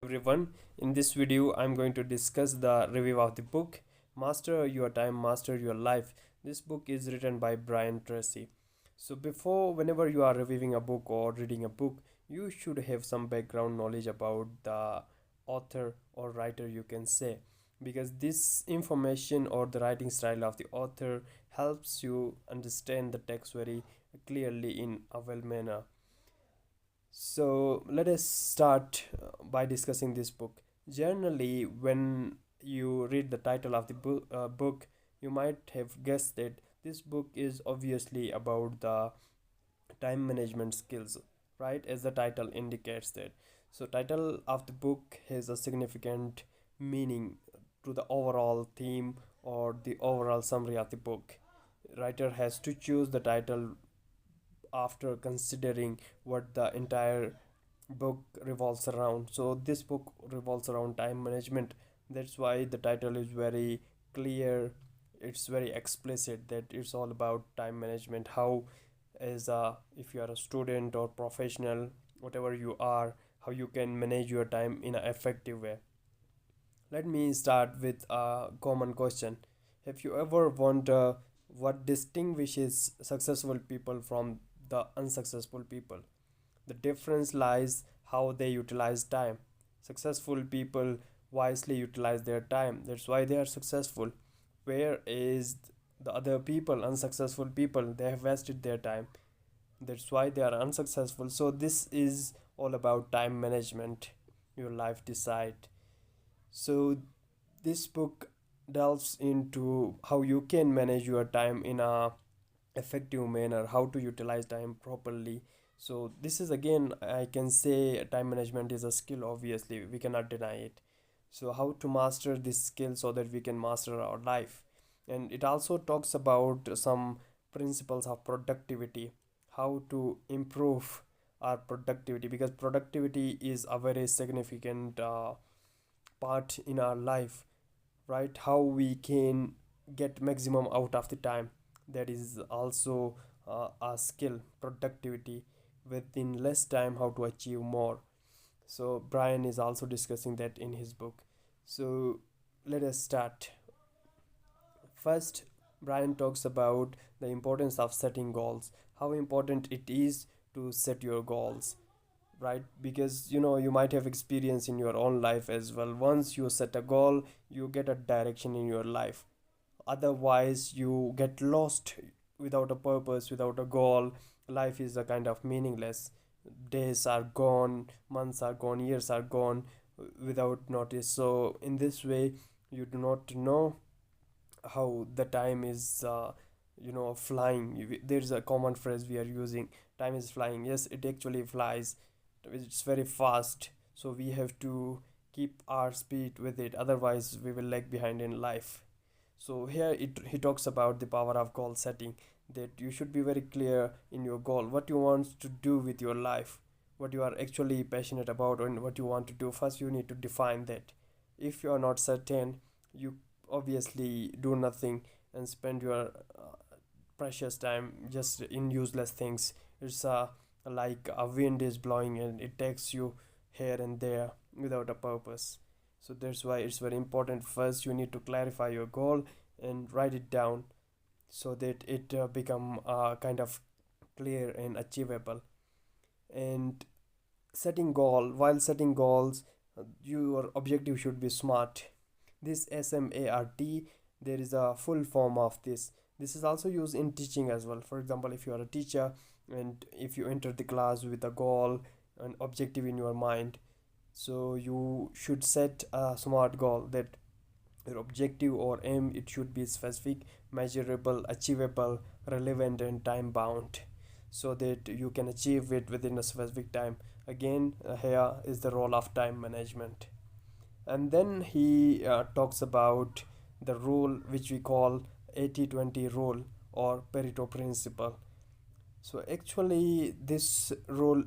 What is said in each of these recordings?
Everyone. In this video, I'm going to discuss the review of the book Master Your Time, Master Your Life. This book is written by Brian Tracy. So, whenever you are reviewing a book or reading a book, you should have some background knowledge about the author or writer, you can say, because this information or the writing style of the author helps you understand the text very clearly in a well manner. So let us start by discussing this book. Generally, when you read the title of the book, you might have guessed that this book is obviously about the time management skills, right? As the title indicates that. So, title of the book has a significant meaning to the overall theme or the overall summary of the book. Writer has to choose the title after considering what the entire book revolves around. So this book revolves around time management. That's why the title is very clear. It's very explicit that it's all about time management. How, as a if you are a student or professional, whatever you are, how you can manage your time in an effective way. Let me start with a common question. Have you ever wondered what distinguishes successful people from the unsuccessful people? The difference lies how they utilize time. Successful people wisely utilize their time. That's why they are successful. Whereas the other people, unsuccessful people, they have wasted their time. That's why they are unsuccessful. So this is all about time management. Your life decide. So this book delves into how you can manage your time in a effective manner, how to utilize time properly. So this is, again, I can say time management is a skill, obviously we cannot deny it. So how to master this skill so that we can master our life. And it also talks about some principles of productivity, how to improve our productivity, because productivity is a very significant part in our life, right? How we can get maximum out of the time. That is also a skill, productivity, within less time how to achieve more. So Brian is also discussing that in his book. So let us start. First, Brian talks about the importance of setting goals, how important it is to set your goals, right? Because you might have experience in your own life as well. Once you set a goal, you get a direction in your life. Otherwise you get lost without a purpose, without a goal. Life is a kind of meaningless. Days are gone, months are gone, years are gone without notice. So in this way, you do not know how the time is flying. There's a common phrase we are using, time is flying. Yes, it actually flies. It's very fast, so we have to keep our speed with it, otherwise we will lag behind in life. So here he talks about the power of goal setting, that you should be very clear in your goal, what you want to do with your life, what you are actually passionate about, and what you want to do. First you need to define that. If you are not certain, you obviously do nothing and spend your precious time just in useless things. It's like a wind is blowing and it takes you here and there without a purpose. So that's why it's very important. First you need to clarify your goal and write it down so that it become kind of clear and achievable. And while setting goals, your objective should be smart. This SMART, there is a full form of this. This is also used in teaching as well. For example, if you are a teacher and if you enter the class with a goal, an objective in your mind, so you should set a smart goal, that your objective or aim, it should be specific, measurable, achievable, relevant, and time bound, so that you can achieve it within a specific time. Again, here is the role of time management. And then he talks about the rule which we call 80-20 rule or Pareto principle. So actually this rule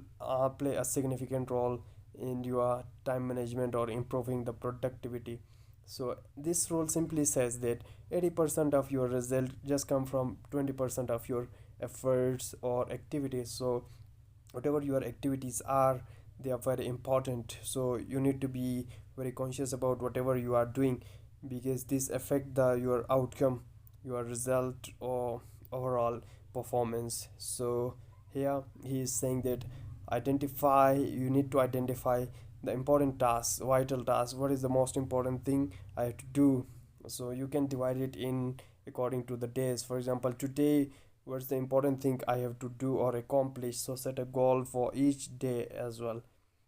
play a significant role in your time management or improving the productivity. So this rule simply says that 80% of your result just come from 20% of your efforts or activities. So whatever your activities are, they are very important. So you need to be very conscious about whatever you are doing, because this affect the your outcome, your result, or overall performance. So here he is saying that you need to identify the important tasks, vital tasks. What is the most important thing I have to do? So you can divide it in according to the days. For example, today, what's the important thing I have to do or accomplish? So set a goal for each day as well.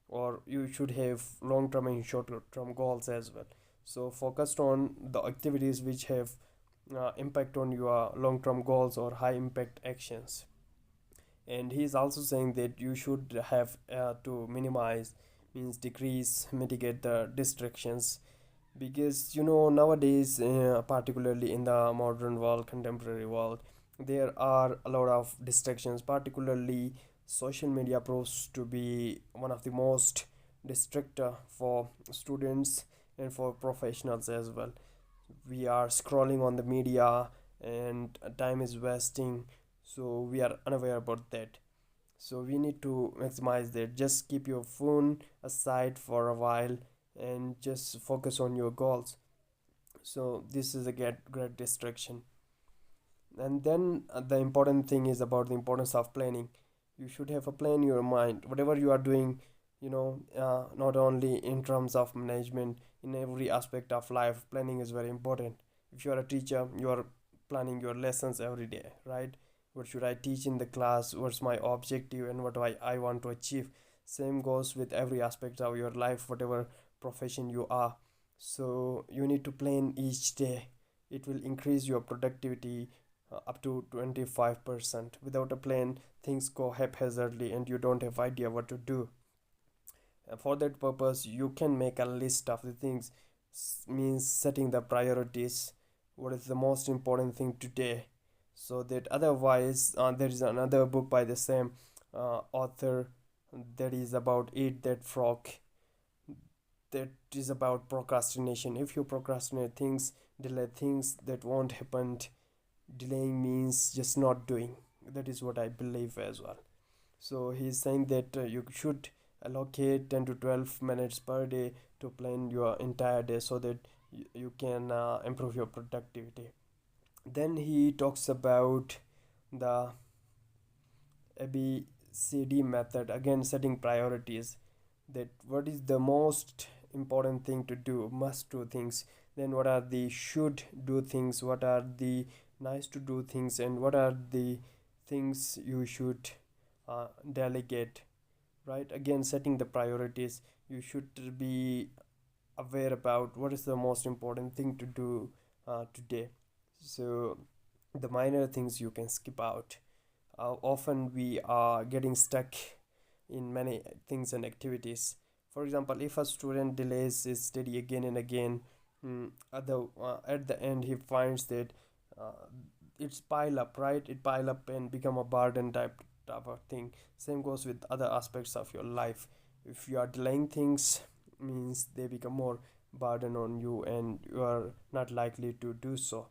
Or you should have long term and short term goals as well. So focused on the activities which have impact on your long term goals or high impact actions. And he is also saying that you should have to minimize, means decrease, mitigate the distractions, because nowadays, particularly in the modern world, contemporary world, there are a lot of distractions. Particularly social media proves to be one of the most distractor for students and for professionals as well. We are scrolling on the media and time is wasting, so we are unaware about that. So we need to maximize that. Just keep your phone aside for a while and just focus on your goals. So this is a great distraction. And then the important thing is about the importance of planning. You should have a plan in your mind whatever you are doing, not only in terms of management, in every aspect of life planning is very important. If you are a teacher, you are planning your lessons every day, right? What should I teach in the class, what's my objective, and what do I want to achieve. Same goes with every aspect of your life, whatever profession you are. So you need to plan each day. It will increase your productivity up to 25%. Without a plan, things go haphazardly and you don't have idea what to do. For that purpose, you can make a list of the things, means setting the priorities. What is the most important thing today? So that otherwise, there is another book by the same author that is about Eat That Frog, that is about procrastination. If you procrastinate things, delay things, that won't happen. Delaying means just not doing. That is what I believe as well. So he's saying that you should allocate 10 to 12 minutes per day to plan your entire day, so that you can improve your productivity. Then he talks about the ABCD method, again setting priorities, that what is the most important thing to do, must do things, then what are the should do things, what are the nice to do things, and what are the things you should delegate, right? Again, setting the priorities. You should be aware about what is the most important thing to do today. So the minor things you can skip out. Often we are getting stuck in many things and activities. For example, if a student delays his study again and again, at the end he finds that uh, it's pile up, right? It pile up and become a burden type of thing. Same goes with other aspects of your life. If you are delaying things, means they become more burden on you and you are not likely to do so.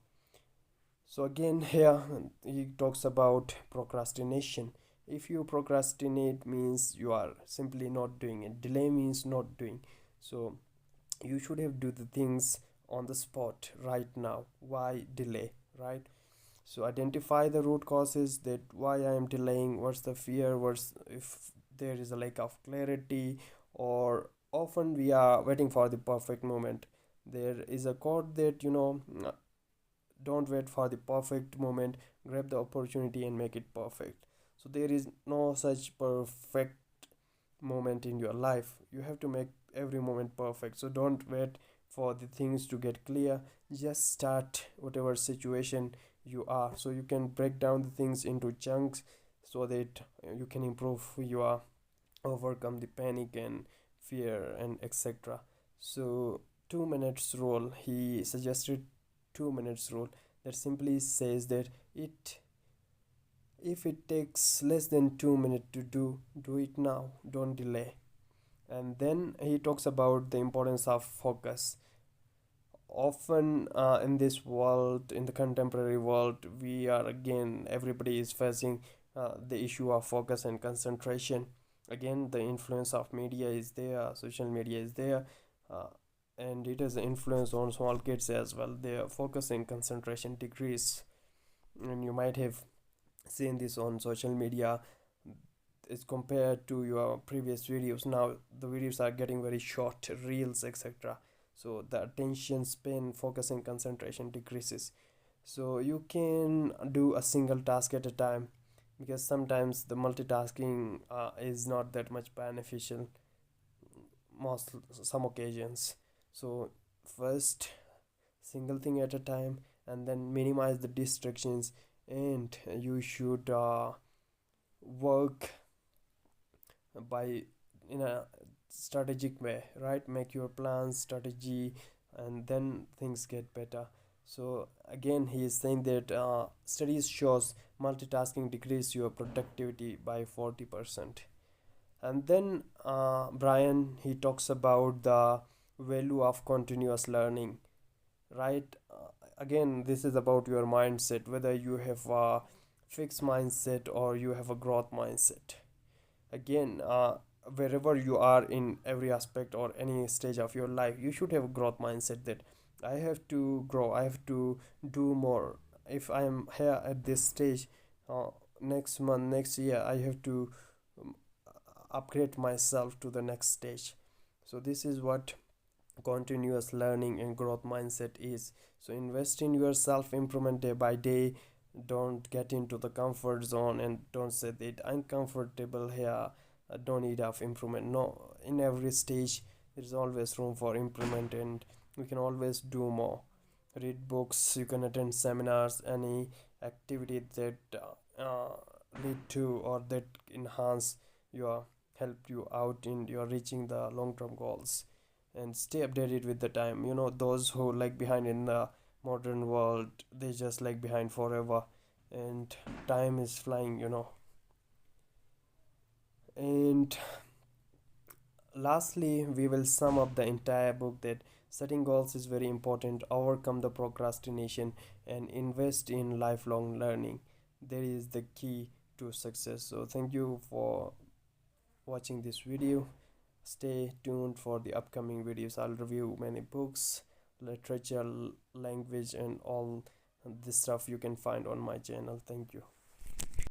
So again, here he talks about procrastination. If you procrastinate, means you are simply not doing it. Delay means not doing. So you should have do the things on the spot right now. Why delay, right? So identify the root causes, that why I am delaying, what's the fear, what's if there is a lack of clarity, or often we are waiting for the perfect moment. There is a quote that don't wait for the perfect moment, grab the opportunity and make it perfect. So there is no such perfect moment in your life. You have to make every moment perfect. So don't wait for the things to get clear. Just start whatever situation you are. So you can break down the things into chunks, so that you can improve your overcome the panic and fear and etc. So 2 minutes rule, he suggested 2 minutes rule, that simply says that it if it takes less than 2 minutes to do it now, don't delay. And then he talks about the importance of focus. Often in this world, in the contemporary world, we are again everybody is facing the issue of focus and concentration. Again, the influence of media is there, social media is there, uh, and it has an influence on small kids as well. Their focus and concentration decrease, and you might have seen this on social media. As compared to your previous videos, now the videos are getting very short, reels, etc. So the attention span, focus and concentration decreases. So you can do a single task at a time, because sometimes the multitasking is not that much beneficial most some occasions. So first, single thing at a time, and then minimize the distractions, and you should work by in a strategic way, right? Make your plans, strategy, and then things get better. So again, he is saying that studies shows multitasking decrease your productivity by 40%. And then Brian, he talks about the value of continuous learning, right? Again, this is about your mindset, whether you have a fixed mindset or you have a growth mindset. Again, wherever you are in every aspect or any stage of your life, you should have a growth mindset that I have to grow, I have to do more. If I am here at this stage, uh, next month, next year, I have to um, upgrade myself to the next stage. So this is what continuous learning and growth mindset is. So invest in your self improvement day by day. Don't get into the comfort zone and don't say that I'm comfortable here, I don't need of improvement. No, in every stage there is always room for improvement, and we can always do more. Read books, you can attend seminars, any activity that lead to or that enhance your help you out in your reaching the long-term goals. And stay updated with the time. You know, those who like behind in the modern world, they just like behind forever, and time is flying, you know. And lastly, we will sum up the entire book that setting goals is very important, overcome the procrastination, and invest in lifelong learning. There is the key to success. So thank you for watching this video. Stay tuned for the upcoming videos. I'll review many books, literature, language, and all this stuff you can find on my channel. Thank you.